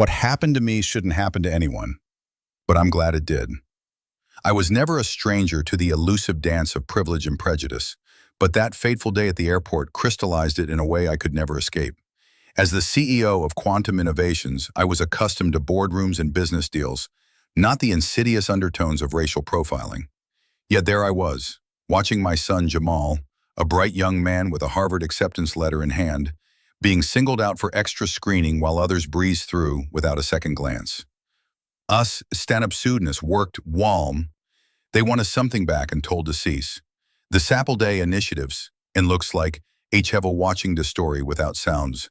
What happened to me shouldn't happen to anyone, but I'm glad it did. I was never a stranger to the elusive dance of privilege and prejudice, but that fateful day at the airport crystallized it in a way I could never escape. As the CEO of Quantum Innovations, I was accustomed to boardrooms and business deals, not the insidious undertones of racial profiling. Yet there I was, watching my son Jamal, a bright young man with a Harvard acceptance letter in hand, being singled out for extra screening while others breezed through without a second glance. Us stand-up students worked WALM. They wanted something back and told to cease. The Sapple Day initiatives, and looks like Hevel watching the story without sounds.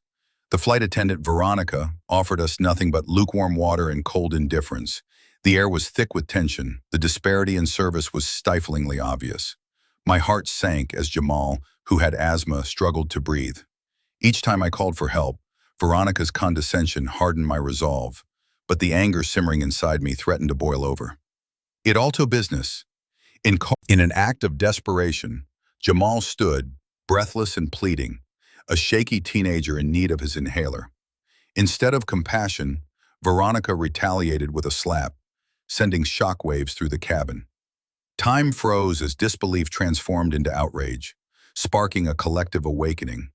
The flight attendant Veronica offered us nothing but lukewarm water and cold indifference. The air was thick with tension. The disparity in service was stiflingly obvious. My heart sank as Jamal, who had asthma, struggled to breathe. Each time I called for help, Veronica's condescension hardened my resolve, but the anger simmering inside me threatened to boil over. It all to business. In an act of desperation, Jamal stood, breathless and pleading, a shaky teenager in need of his inhaler. Instead of compassion, Veronica retaliated with a slap, sending shockwaves through the cabin. Time froze as disbelief transformed into outrage, sparking a collective awakening.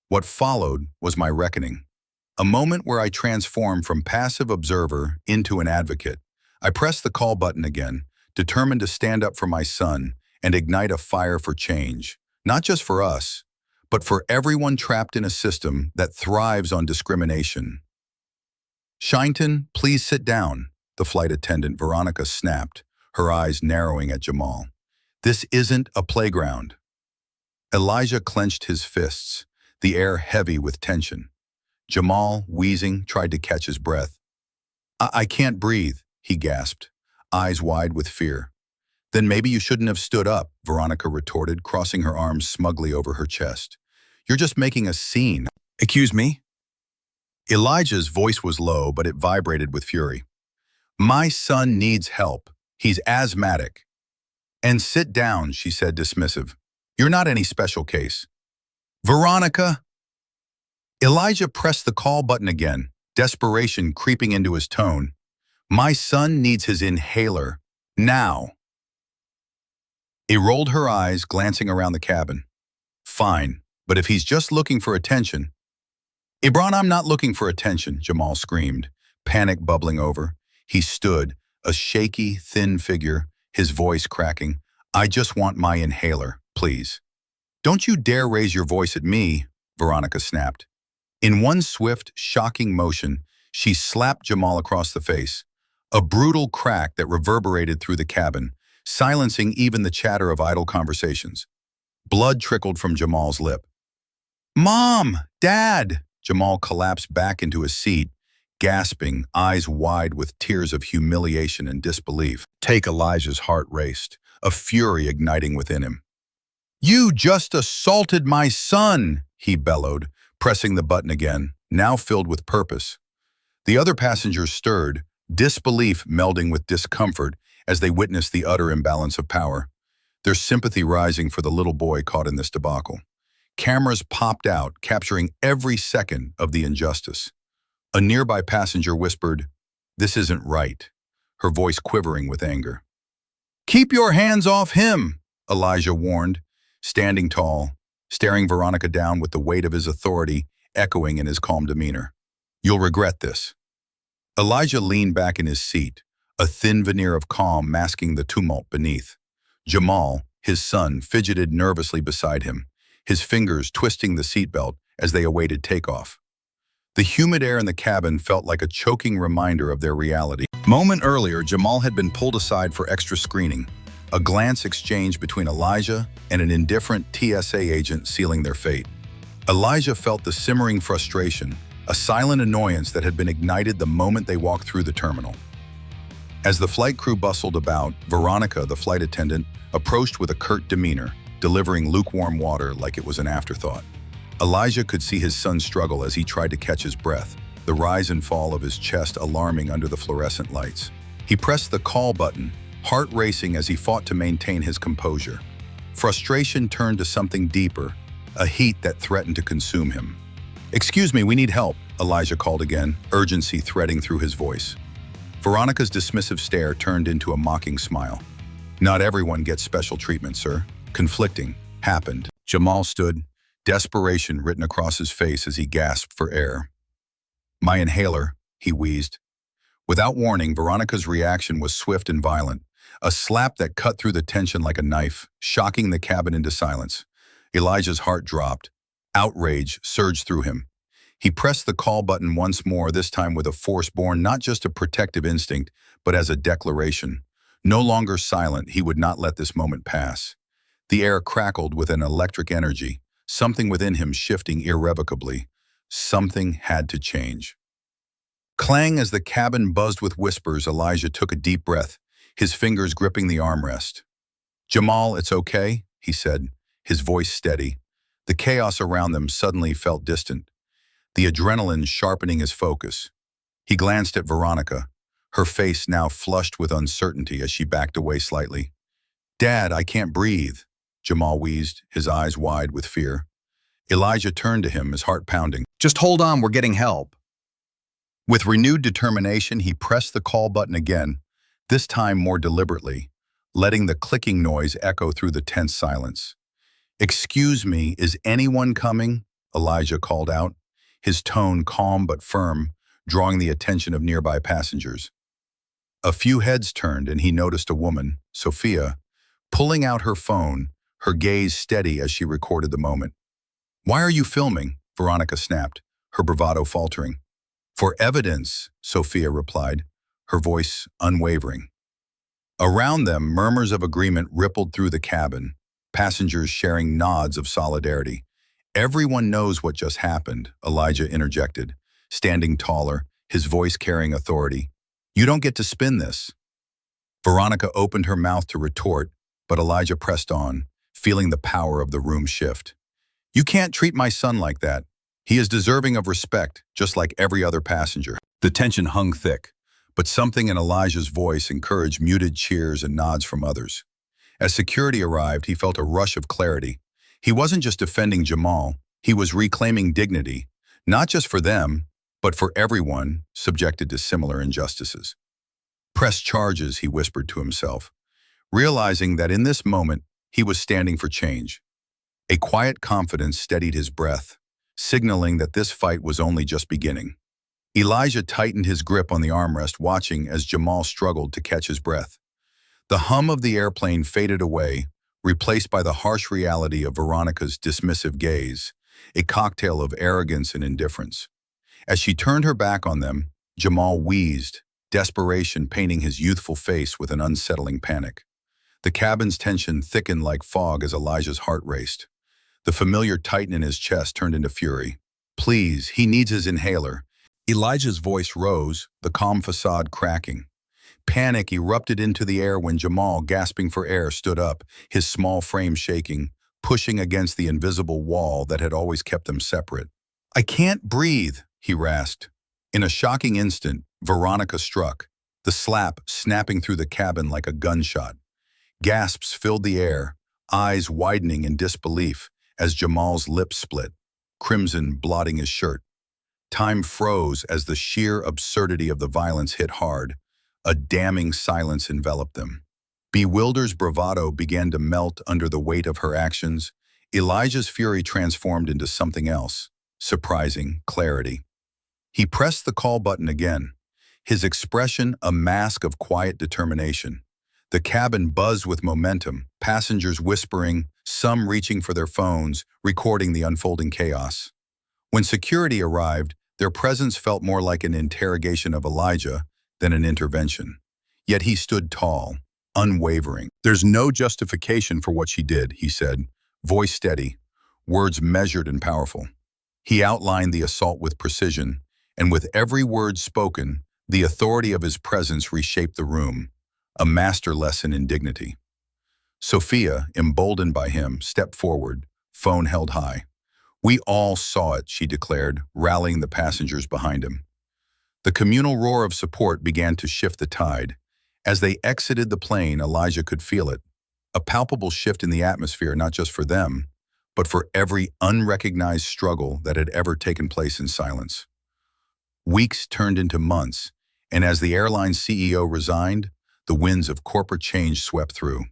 What followed was my reckoning, a moment where I transformed from passive observer into an advocate. I pressed the call button again, determined to stand up for my son and ignite a fire for change, not just for us, but for everyone trapped in a system that thrives on discrimination. "Shinton, please sit down," the flight attendant Veronica snapped, her eyes narrowing at Jamal. "This isn't a playground." Elijah clenched his fists, the air heavy with tension. Jamal, wheezing, tried to catch his breath. I can't breathe," he gasped, eyes wide with fear. "Then maybe you shouldn't have stood up," Veronica retorted, crossing her arms smugly over her chest. "You're just making a scene." "Accuse me?" Elijah's voice was low, but it vibrated with fury. "My son needs help. He's asthmatic." "And sit down," she said, dismissive. "You're not any special case." "Veronica!" Elijah pressed the call button again, desperation creeping into his tone. "My son needs his inhaler. Now." He rolled her eyes, glancing around the cabin. "Fine, but if he's just looking for attention—" "Ibran, I'm not looking for attention," Jamal screamed, panic bubbling over. He stood, a shaky, thin figure, his voice cracking. "I just want my inhaler, please." "Don't you dare raise your voice at me," Veronica snapped. In one swift, shocking motion, she slapped Jamal across the face, a brutal crack that reverberated through the cabin, silencing even the chatter of idle conversations. Blood trickled from Jamal's lip. "Mom! Dad!" Jamal collapsed back into his seat, gasping, eyes wide with tears of humiliation and disbelief. Elijah's heart raced, a fury igniting within him. "You just assaulted my son!" he bellowed, pressing the button again, now filled with purpose. The other passengers stirred, disbelief melding with discomfort as they witnessed the utter imbalance of power, their sympathy rising for the little boy caught in this debacle. Cameras popped out, capturing every second of the injustice. A nearby passenger whispered, "This isn't right," her voice quivering with anger. "Keep your hands off him," Elijah warned, standing tall, staring Veronica down with the weight of his authority echoing in his calm demeanor. "You'll regret this." Elijah leaned back in his seat, a thin veneer of calm masking the tumult beneath. Jamal, his son, fidgeted nervously beside him, his fingers twisting the seatbelt as they awaited takeoff. The humid air in the cabin felt like a choking reminder of their reality. A moment earlier, Jamal had been pulled aside for extra screening, a glance exchanged between Elijah and an indifferent TSA agent sealing their fate. Elijah felt the simmering frustration, a silent annoyance that had been ignited the moment they walked through the terminal. As the flight crew bustled about, Veronica, the flight attendant, approached with a curt demeanor, delivering lukewarm water like it was an afterthought. Elijah could see his son struggle as he tried to catch his breath, the rise and fall of his chest alarming under the fluorescent lights. He pressed the call button, heart racing as he fought to maintain his composure. Frustration turned to something deeper, a heat that threatened to consume him. "Excuse me, we need help," Elijah called again, urgency threading through his voice. Veronica's dismissive stare turned into a mocking smile. Not everyone gets special treatment, sir. Conflicting happened. Jamal stood, desperation written across his face as he gasped for air. My inhaler, he wheezed. Without warning, Veronica's reaction was swift and violent, a slap that cut through the tension like a knife, shocking the cabin into silence. Elijah's heart dropped. Outrage surged through him. He pressed the call button once more, this time with a force born not just of protective instinct, but as a declaration. No longer silent, he would not let this moment pass. The air crackled with an electric energy, something within him shifting irrevocably. Something had to change. Clang as the cabin buzzed with whispers, Elijah took a deep breath, his fingers gripping the armrest. Jamal, it's okay, he said, his voice steady. The chaos around them suddenly felt distant, the adrenaline sharpening his focus. He glanced at Veronica, her face now flushed with uncertainty as she backed away slightly. Dad, I can't breathe, Jamal wheezed, his eyes wide with fear. Elijah turned to him, his heart pounding. Just hold on, we're getting help. With renewed determination, he pressed the call button again, this time more deliberately, letting the clicking noise echo through the tense silence. Excuse me, is anyone coming? Elijah called out, his tone calm but firm, drawing the attention of nearby passengers. A few heads turned and he noticed a woman, Sophia, pulling out her phone, her gaze steady as she recorded the moment. Why are you filming? Veronica snapped, her bravado faltering. For evidence, Sophia replied, her voice unwavering. Around them, murmurs of agreement rippled through the cabin, passengers sharing nods of solidarity. Everyone knows what just happened, Elijah interjected, standing taller, his voice carrying authority. You don't get to spin this. Veronica opened her mouth to retort, but Elijah pressed on, feeling the power of the room shift. You can't treat my son like that. He is deserving of respect, just like every other passenger. The tension hung thick, but something in Elijah's voice encouraged muted cheers and nods from others. As security arrived, he felt a rush of clarity. He wasn't just defending Jamal, he was reclaiming dignity, not just for them, but for everyone subjected to similar injustices. Press charges, he whispered to himself, realizing that in this moment, he was standing for change. A quiet confidence steadied his breath, signaling that this fight was only just beginning. Elijah tightened his grip on the armrest, watching as Jamal struggled to catch his breath. The hum of the airplane faded away, replaced by the harsh reality of Veronica's dismissive gaze, a cocktail of arrogance and indifference. As she turned her back on them, Jamal wheezed, desperation painting his youthful face with an unsettling panic. The cabin's tension thickened like fog as Elijah's heart raced. The familiar tighten in his chest turned into fury. Please, he needs his inhaler. Elijah's voice rose, the calm facade cracking. Panic erupted into the air when Jamal, gasping for air, stood up, his small frame shaking, pushing against the invisible wall that had always kept them separate. I can't breathe, he rasped. In a shocking instant, Veronica struck, the slap snapping through the cabin like a gunshot. Gasps filled the air, eyes widening in disbelief as Jamal's lips split, crimson blotting his shirt. Time froze as the sheer absurdity of the violence hit hard. A damning silence enveloped them. Bewildered's bravado began to melt under the weight of her actions. Elijah's fury transformed into something else, surprising clarity. He pressed the call button again, his expression a mask of quiet determination. The cabin buzzed with momentum, passengers whispering, some reaching for their phones, recording the unfolding chaos. When security arrived, their presence felt more like an interrogation of Elijah than an intervention. Yet he stood tall, unwavering. There's no justification for what she did, he said, voice steady, words measured and powerful. He outlined the assault with precision, and with every word spoken, the authority of his presence reshaped the room, a master lesson in dignity. Sophia, emboldened by him, stepped forward, phone held high. We all saw it, she declared, rallying the passengers behind him. The communal roar of support began to shift the tide. As they exited the plane, Elijah could feel it, a palpable shift in the atmosphere not just for them, but for every unrecognized struggle that had ever taken place in silence. Weeks turned into months, and as the airline's CEO resigned, the winds of corporate change swept through.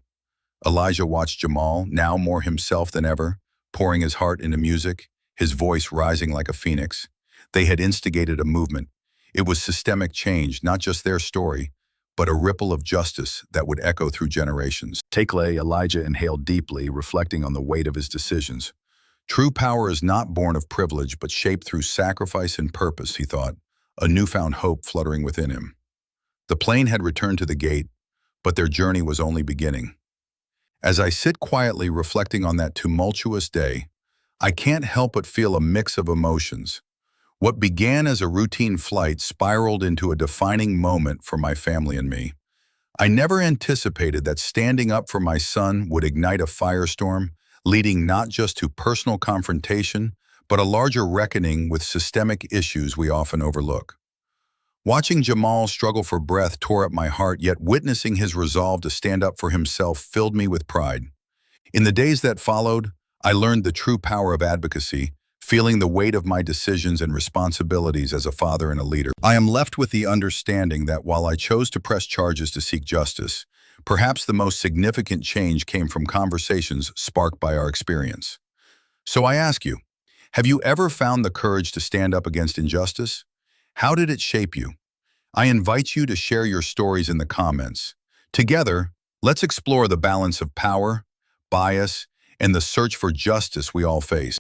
Elijah watched Jamal, now more himself than ever, pouring his heart into music, his voice rising like a phoenix. They had instigated a movement. It was systemic change, not just their story, but a ripple of justice that would echo through generations. Elijah inhaled deeply, reflecting on the weight of his decisions. True power is not born of privilege, but shaped through sacrifice and purpose, he thought, a newfound hope fluttering within him. The plane had returned to the gate, but their journey was only beginning. As I sit quietly reflecting on that tumultuous day, I can't help but feel a mix of emotions. What began as a routine flight spiraled into a defining moment for my family and me. I never anticipated that standing up for my son would ignite a firestorm, leading not just to personal confrontation, but a larger reckoning with systemic issues we often overlook. Watching Jamal struggle for breath tore at my heart, yet witnessing his resolve to stand up for himself filled me with pride. In the days that followed, I learned the true power of advocacy, feeling the weight of my decisions and responsibilities as a father and a leader. I am left with the understanding that while I chose to press charges to seek justice, perhaps the most significant change came from conversations sparked by our experience. So I ask you, have you ever found the courage to stand up against injustice? How did it shape you? I invite you to share your stories in the comments. Together, let's explore the balance of power, bias, and the search for justice we all face.